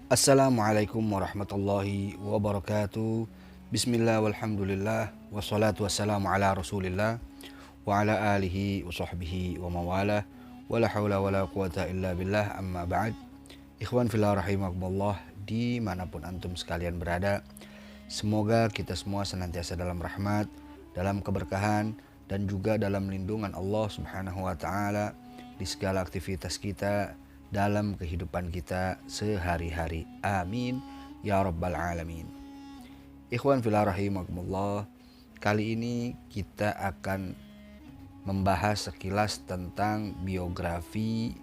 Assalamualaikum warahmatullahi wabarakatuh. Bismillah walhamdulillah wassalatu wassalamu ala rasulillah wa ala alihi wa sahbihi wa mawalah wa la hawla wa la quwata illa billah amma ba'd. Ikhwan fillah rahimakumullah, dimanapun antum sekalian berada, semoga kita semua senantiasa dalam rahmat, dalam keberkahan, dan juga dalam lindungan Allah subhanahu wa ta'ala di segala aktivitas kita, dalam kehidupan kita sehari-hari. Amin ya rabbal alamin. Ikhwan fillah rahimakumullah, kali ini kita akan membahas sekilas tentang biografi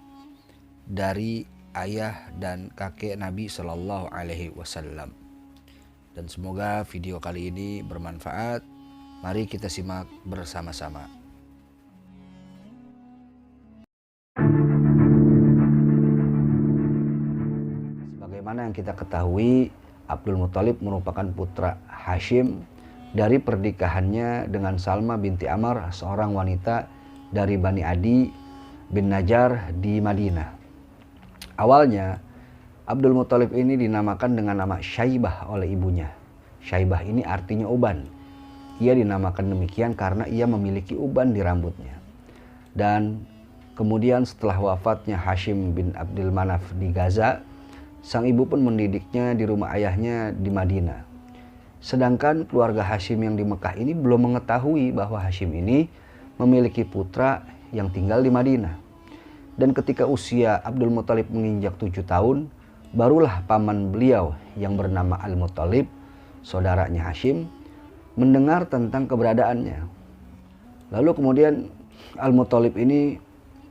dari ayah dan kakek Nabi Shallallahu Alaihi Wasallam. Dan semoga video kali ini bermanfaat. Mari kita simak bersama-sama. Sebagaimana yang kita ketahui, Abdul Muthalib merupakan putra Hashim dari pernikahannya dengan Salma binti Amr, seorang wanita dari Bani Adi bin Najjar di Madinah. Awalnya Abdul Muthalib ini dinamakan dengan nama Syaibah oleh ibunya. Syaibah ini artinya uban. Ia dinamakan demikian karena ia memiliki uban di rambutnya. Dan kemudian setelah wafatnya Hashim bin Abdul Manaf di Gaza, sang ibu pun mendidiknya di rumah ayahnya di Madinah. Sedangkan keluarga Hashim yang di Mekah ini belum mengetahui bahwa Hashim ini memiliki putra yang tinggal di Madinah. Dan ketika usia Abdul Muthalib menginjak 7 tahun, barulah paman beliau yang bernama Al-Muthalib, saudaranya Hashim, mendengar tentang keberadaannya. Lalu kemudian Al-Muthalib ini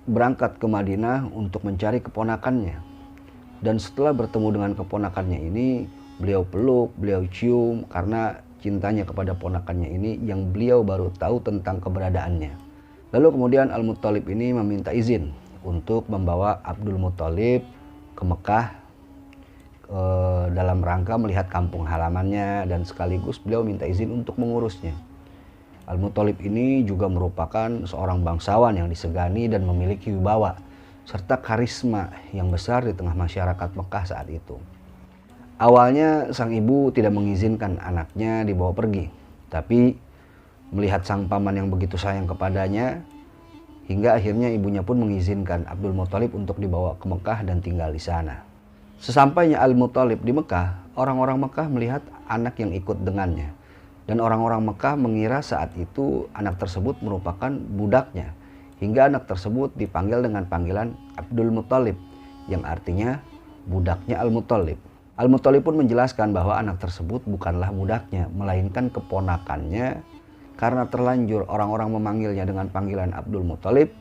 berangkat ke Madinah untuk mencari keponakannya. Dan setelah bertemu dengan keponakannya ini, beliau peluk, beliau cium karena cintanya kepada ponakannya ini yang beliau baru tahu tentang keberadaannya. Lalu kemudian Al-Muthalib ini meminta izin untuk membawa Abdul Muthalib ke Mekah dalam rangka melihat kampung halamannya, dan sekaligus beliau minta izin untuk mengurusnya. Al-Muthalib ini juga merupakan seorang bangsawan yang disegani dan memiliki wibawa serta karisma yang besar di tengah masyarakat Mekah saat itu. Awalnya sang ibu tidak mengizinkan anaknya dibawa pergi, tapi melihat sang paman yang begitu sayang kepadanya, hingga akhirnya ibunya pun mengizinkan Abdul Muthalib untuk dibawa ke Mekah dan tinggal di sana. Sesampainya Al-Muthalib di Mekah, orang-orang Mekah melihat anak yang ikut dengannya. Dan orang-orang Mekah mengira saat itu anak tersebut merupakan budaknya. Hingga anak tersebut dipanggil dengan panggilan Abdul Muthalib, yang artinya budaknya Al-Muthalib. Al-Muthalib pun menjelaskan bahwa anak tersebut bukanlah budaknya, melainkan keponakannya. Karena terlanjur orang-orang memanggilnya dengan panggilan Abdul Muthalib,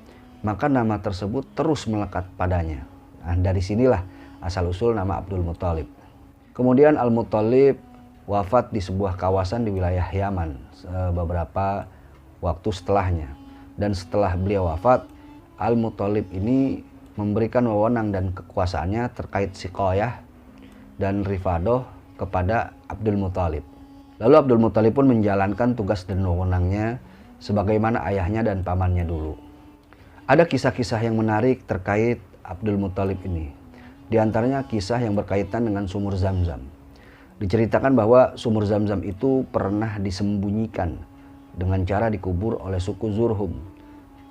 maka nama tersebut terus melekat padanya. Nah, dari sinilah asal-usul nama Abdul Muthalib. Kemudian Al-Muthalib wafat di sebuah kawasan di wilayah Yaman beberapa waktu setelahnya. Dan setelah beliau wafat, Al-Muthalib ini memberikan wewenang dan kekuasaannya terkait siqayah dan rifadoh kepada Abdul Muthalib. Lalu Abdul Muthalib pun menjalankan tugas dan wewenangnya sebagaimana ayahnya dan pamannya dulu. Ada kisah-kisah yang menarik terkait Abdul Muthalib ini. Di antaranya kisah yang berkaitan dengan sumur Zam-Zam. Diceritakan bahwa sumur Zam-Zam itu pernah disembunyikan dengan cara dikubur oleh suku Zurhum,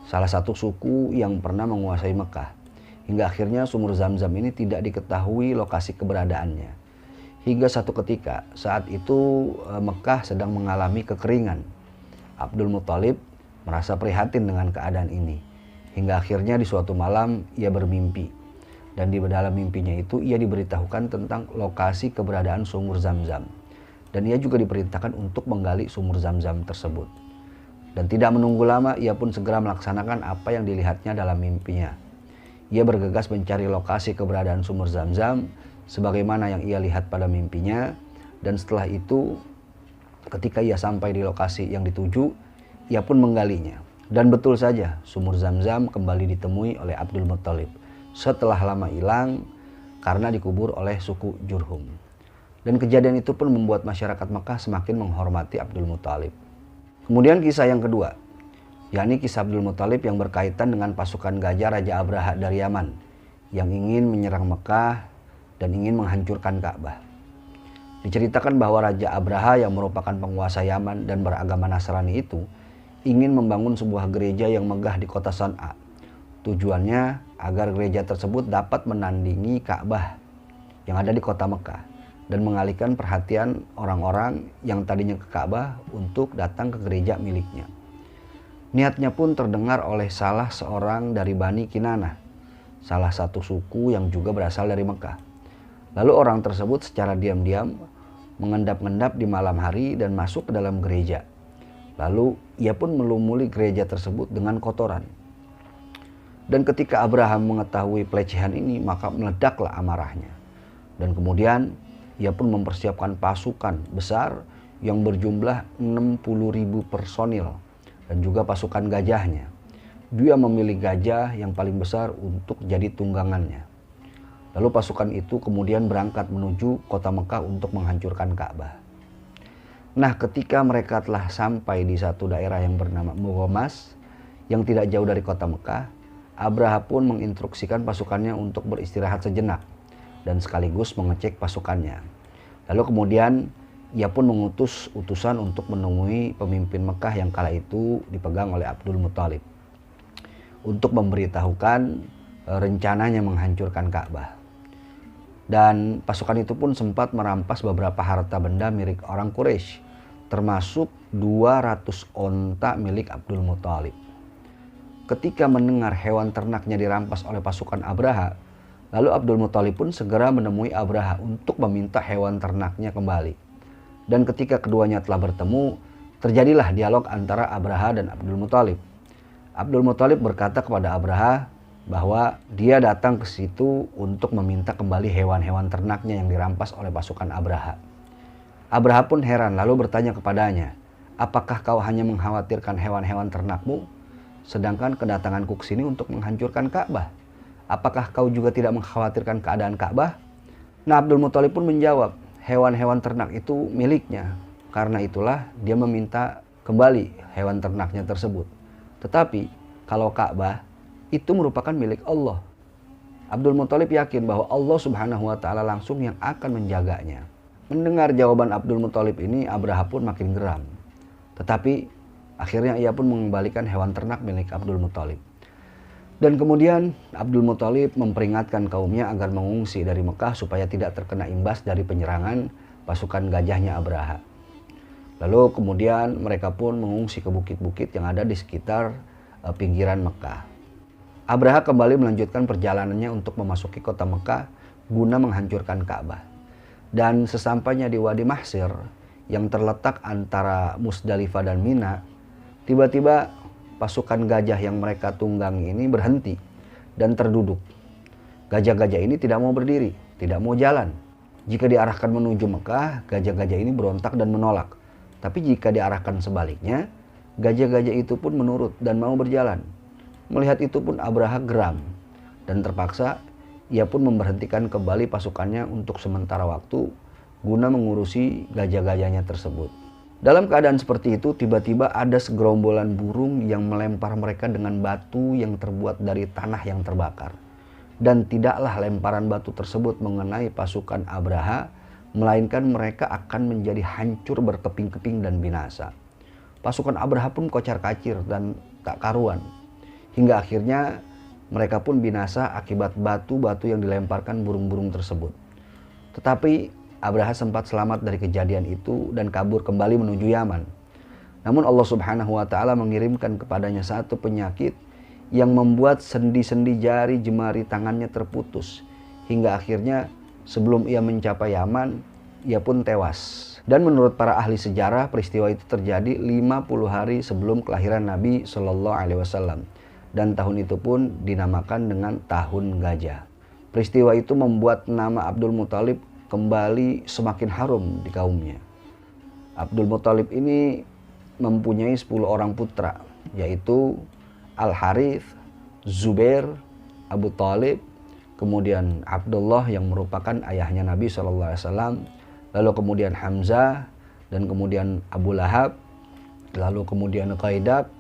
salah satu suku yang pernah menguasai Mekah. Hingga akhirnya sumur Zam-Zam ini tidak diketahui lokasi keberadaannya. Hingga satu ketika saat itu Mekah sedang mengalami kekeringan. Abdul Muthalib merasa prihatin dengan keadaan ini. Hingga akhirnya di suatu malam ia bermimpi. Dan di dalam mimpinya itu ia diberitahukan tentang lokasi keberadaan sumur Zam-Zam. Dan ia juga diperintahkan untuk menggali sumur Zam-Zam tersebut. Dan tidak menunggu lama ia pun segera melaksanakan apa yang dilihatnya dalam mimpinya. Ia bergegas mencari lokasi keberadaan sumur Zam-Zam sebagaimana yang ia lihat pada mimpinya. Dan setelah itu ketika ia sampai di lokasi yang dituju, ia pun menggalinya. Dan betul saja sumur Zam-Zam kembali ditemui oleh Abdul Muthalib setelah lama hilang karena dikubur oleh suku Jurhum. Dan kejadian itu pun membuat masyarakat Mekah semakin menghormati Abdul Muthalib. Kemudian kisah yang kedua, yakni kisah Abdul Muthalib yang berkaitan dengan pasukan gajah Raja Abraha dari Yaman yang ingin menyerang Mekah dan ingin menghancurkan Ka'bah. Diceritakan bahwa Raja Abraha yang merupakan penguasa Yaman dan beragama Nasrani itu ingin membangun sebuah gereja yang megah di kota San'a. Tujuannya agar gereja tersebut dapat menandingi Ka'bah yang ada di kota Mekah dan mengalihkan perhatian orang-orang yang tadinya ke Ka'bah untuk datang ke gereja miliknya. Niatnya pun terdengar oleh salah seorang dari Bani Kinanah, salah satu suku yang juga berasal dari Mekah. Lalu orang tersebut secara diam-diam mengendap-endap di malam hari dan masuk ke dalam gereja. Lalu ia pun melumuri gereja tersebut dengan kotoran. Dan ketika Abraham mengetahui pelecehan ini, maka meledaklah amarahnya. Dan kemudian ia pun mempersiapkan pasukan besar yang berjumlah 60.000 personil dan juga pasukan gajahnya. Dia memilih gajah yang paling besar untuk jadi tunggangannya. Lalu pasukan itu kemudian berangkat menuju kota Mekah untuk menghancurkan Ka'bah. Nah, ketika mereka telah sampai di satu daerah yang bernama Mughamas yang tidak jauh dari kota Mekah, Abraha pun menginstruksikan pasukannya untuk beristirahat sejenak dan sekaligus mengecek pasukannya. Lalu kemudian ia pun mengutus utusan untuk menemui pemimpin Mekah yang kala itu dipegang oleh Abdul Muthalib untuk memberitahukan rencananya menghancurkan Ka'bah. Dan pasukan itu pun sempat merampas beberapa harta benda milik orang Quraisy, termasuk 200 onta milik Abdul Muthalib. Ketika mendengar hewan ternaknya dirampas oleh pasukan Abraha, lalu Abdul Muthalib pun segera menemui Abraha untuk meminta hewan ternaknya kembali. Dan ketika keduanya telah bertemu, terjadilah dialog antara Abraha dan Abdul Muthalib. Abdul Muthalib berkata kepada Abraha bahwa dia datang ke situ untuk meminta kembali hewan-hewan ternaknya yang dirampas oleh pasukan Abraha. Abraha pun heran lalu bertanya kepadanya, "Apakah kau hanya mengkhawatirkan hewan-hewan ternakmu, sedangkan kedatanganku ke sini untuk menghancurkan Ka'bah? Apakah kau juga tidak mengkhawatirkan keadaan Ka'bah?" Nah, Abdul Muthalib pun menjawab, hewan-hewan ternak itu miliknya. Karena itulah dia meminta kembali hewan ternaknya tersebut. Tetapi kalau Ka'bah itu merupakan milik Allah. Abdul Muthalib yakin bahwa Allah Subhanahu wa taala langsung yang akan menjaganya. Mendengar jawaban Abdul Muthalib ini, Abraha pun makin geram. Tetapi akhirnya ia pun mengembalikan hewan ternak milik Abdul Muthalib. Dan kemudian Abdul Muthalib memperingatkan kaumnya agar mengungsi dari Mekah supaya tidak terkena imbas dari penyerangan pasukan gajahnya Abraha. Lalu kemudian mereka pun mengungsi ke bukit-bukit yang ada di sekitar pinggiran Mekah. Abraha kembali melanjutkan perjalanannya untuk memasuki kota Mekah guna menghancurkan Ka'bah. Dan sesampainya di Wadi Mahsir yang terletak antara Musdalifah dan Mina, tiba-tiba pasukan gajah yang mereka tunggangi ini berhenti dan terduduk. Gajah-gajah ini tidak mau berdiri, tidak mau jalan. Jika diarahkan menuju Mekah, gajah-gajah ini berontak dan menolak. Tapi jika diarahkan sebaliknya, gajah-gajah itu pun menurut dan mau berjalan. Melihat itu pun Abraha geram dan terpaksa ia pun memberhentikan kembali pasukannya untuk sementara waktu guna mengurusi gajah-gajahnya tersebut. Dalam keadaan seperti itu, tiba-tiba ada segerombolan burung yang melempar mereka dengan batu yang terbuat dari tanah yang terbakar. Dan tidaklah lemparan batu tersebut mengenai pasukan Abraha, melainkan mereka akan menjadi hancur berkeping-keping dan binasa. Pasukan Abraha pun kocar-kacir dan tak karuan. Hingga akhirnya mereka pun binasa akibat batu-batu yang dilemparkan burung-burung tersebut. Tetapi Abraha sempat selamat dari kejadian itu dan kabur kembali menuju Yaman. Namun Allah Subhanahu wa taala mengirimkan kepadanya satu penyakit yang membuat sendi-sendi jari jemari tangannya terputus. Hingga akhirnya sebelum ia mencapai Yaman, ia pun tewas. Dan menurut para ahli sejarah, peristiwa itu terjadi 50 hari sebelum kelahiran Nabi Shallallahu Alaihi Wasallam. Dan tahun itu pun dinamakan dengan Tahun Gajah. Peristiwa itu membuat nama Abdul Muthalib kembali semakin harum di kaumnya. Abdul Muthalib ini mempunyai 10 orang putra, yaitu Al-Harith, Zubair, Abu Thalib, kemudian Abdullah yang merupakan ayahnya Nabi SAW, lalu kemudian Hamzah, dan kemudian Abu Lahab, lalu kemudian Qaidak,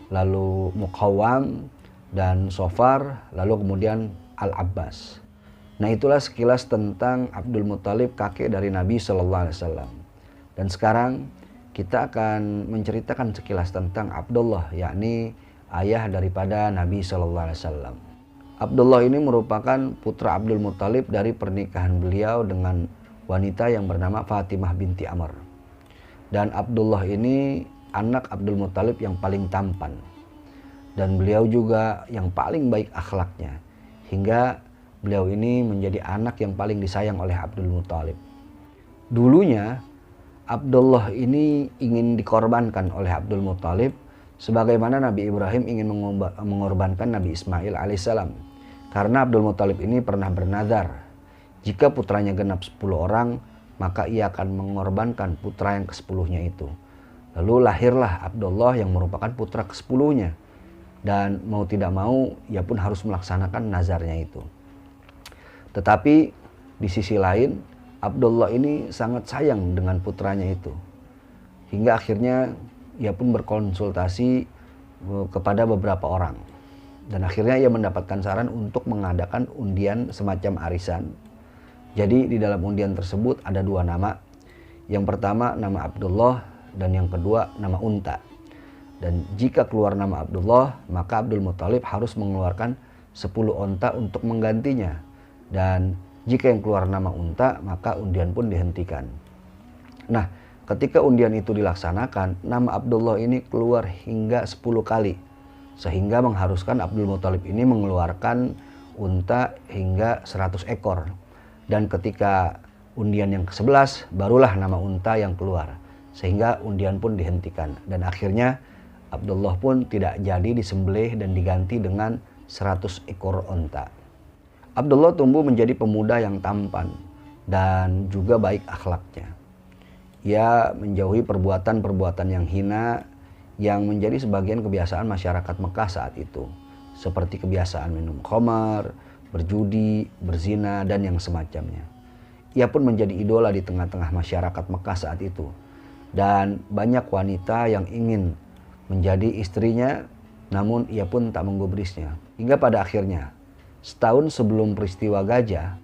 lalu Muqawwam dan Sofar, lalu kemudian Al-Abbas. Nah, itulah sekilas tentang Abdul Muthalib, kakek dari Nabi Shallallahu Alaihi Wasallam. Dan sekarang kita akan menceritakan sekilas tentang Abdullah, yakni ayah daripada Nabi Shallallahu Alaihi Wasallam. Abdullah ini merupakan putra Abdul Muthalib dari pernikahan beliau dengan wanita yang bernama Fatimah binti Amr. Dan Abdullah ini anak Abdul Muthalib yang paling tampan. Dan beliau juga yang paling baik akhlaknya. Hingga beliau ini menjadi anak yang paling disayang oleh Abdul Muthalib. Dulunya Abdullah ini ingin dikorbankan oleh Abdul Muthalib sebagaimana Nabi Ibrahim ingin mengorbankan Nabi Ismail alaihissalam. Karena Abdul Muthalib ini pernah bernazar, jika putranya genap 10 orang, maka ia akan mengorbankan putra yang ke-10-nya itu. Lalu lahirlah Abdullah yang merupakan putra ke-10-nya. Dan mau tidak mau, ia pun harus melaksanakan nazarnya itu. Tetapi di sisi lain, Abdullah ini sangat sayang dengan putranya itu. Hingga akhirnya ia pun berkonsultasi kepada beberapa orang. Dan akhirnya ia mendapatkan saran untuk mengadakan undian semacam arisan. Jadi di dalam undian tersebut ada 2 nama. Yang pertama nama Abdullah dan yang kedua nama unta. Dan jika keluar nama Abdullah, maka Abdul Muthalib harus mengeluarkan 10 unta untuk menggantinya. Dan jika yang keluar nama unta, maka undian pun dihentikan. Nah, ketika undian itu dilaksanakan, nama Abdullah ini keluar hingga 10 kali. Sehingga mengharuskan Abdul Muthalib ini mengeluarkan unta hingga 100 ekor. Dan ketika undian yang ke-11, barulah nama unta yang keluar. Sehingga undian pun dihentikan. Dan akhirnya Abdullah pun tidak jadi disembelih dan diganti dengan 100 ekor unta. Abdullah tumbuh menjadi pemuda yang tampan dan juga baik akhlaknya. Ia menjauhi perbuatan-perbuatan yang hina yang menjadi sebagian kebiasaan masyarakat Mekah saat itu. Seperti kebiasaan minum khamar, berjudi, berzina, dan yang semacamnya. Ia pun menjadi idola di tengah-tengah masyarakat Mekah saat itu. Dan banyak wanita yang ingin menjadi istrinya, namun ia pun tak menggubrisnya. Hingga pada akhirnya, setahun sebelum peristiwa gajah,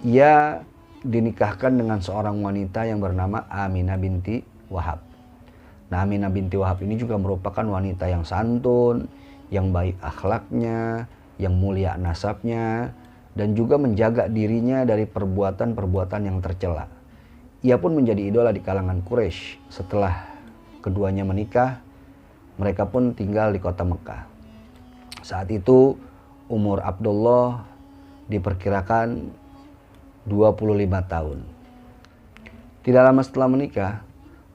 ia dinikahkan dengan seorang wanita yang bernama Aminah binti Wahab. Nah, Aminah binti Wahab ini juga merupakan wanita yang santun, yang baik akhlaknya, yang mulia nasabnya, dan juga menjaga dirinya dari perbuatan-perbuatan yang tercela. Ia pun menjadi idola di kalangan Quraisy. Setelah keduanya menikah, mereka pun tinggal di kota Mekah. Saat itu umur Abdullah diperkirakan 25 tahun. Tidak lama setelah menikah,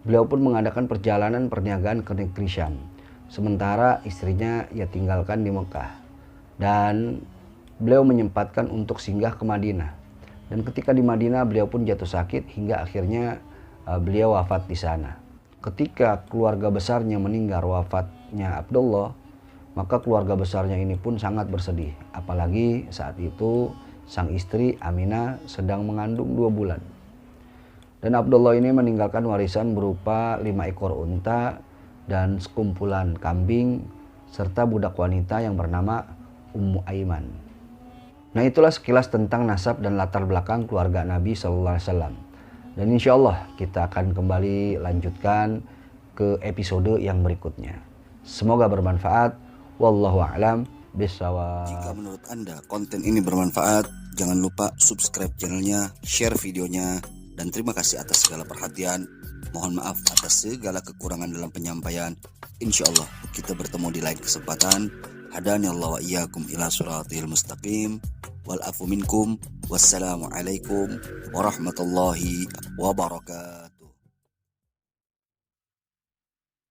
beliau pun mengadakan perjalanan perniagaan ke negeri Syam. Sementara istrinya ia tinggalkan di Mekah. Dan beliau menyempatkan untuk singgah ke Madinah. Dan ketika di Madinah beliau pun jatuh sakit hingga akhirnya beliau wafat di sana. Ketika keluarga besarnya meninggal wafatnya Abdullah, maka keluarga besarnya ini pun sangat bersedih. Apalagi saat itu sang istri Aminah sedang mengandung 2 bulan. Dan Abdullah ini meninggalkan warisan berupa 5 ekor unta dan sekumpulan kambing serta budak wanita yang bernama Ummu Aiman. Nah, itulah sekilas tentang nasab dan latar belakang keluarga Nabi Sallallahu Alaihi Wasallam. Dan insya Allah kita akan kembali lanjutkan ke episode yang berikutnya. Semoga bermanfaat. Wallahu a'lam bishawab. Jika menurut Anda konten ini bermanfaat, jangan lupa subscribe channelnya, share videonya, dan terima kasih atas segala perhatian. Mohon maaf atas segala kekurangan dalam penyampaian. Insya Allah kita bertemu di lain kesempatan. Hadani Allah wa iyyakum ila siratil mustaqim. Wal afu minkum. Wassalamualaikum warahmatullahi wabarakatuh.